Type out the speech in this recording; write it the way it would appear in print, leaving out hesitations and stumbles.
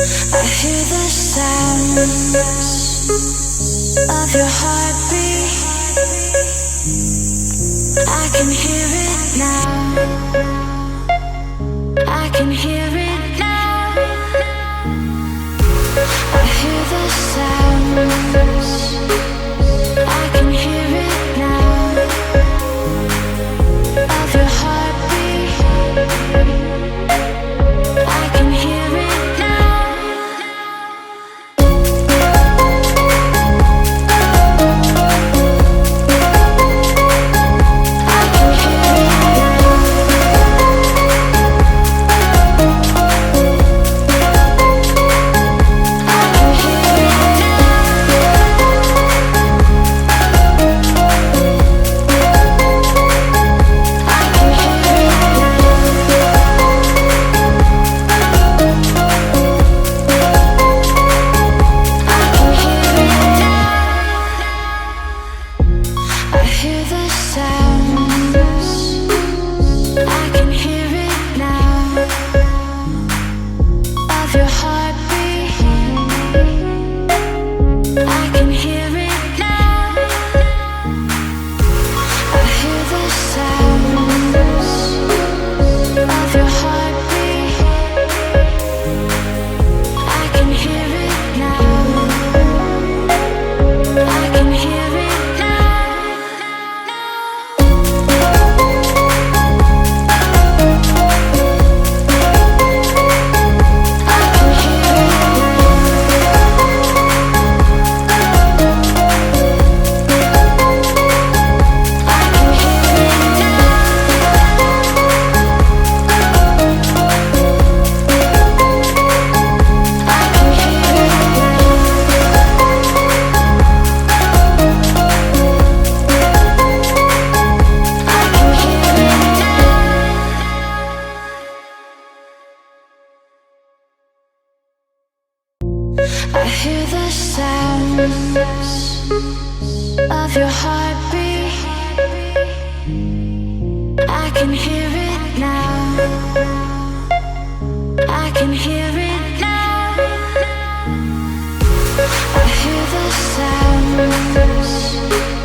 I hear the sounds of your heartbeat. I can hear it now. I can hear it now. I hear the sounds. I can hear it now. Of your heartbeat. I can hear it now. I hear the sounds of your heartbeat. I can hear it now. I can hear it now. I hear the sounds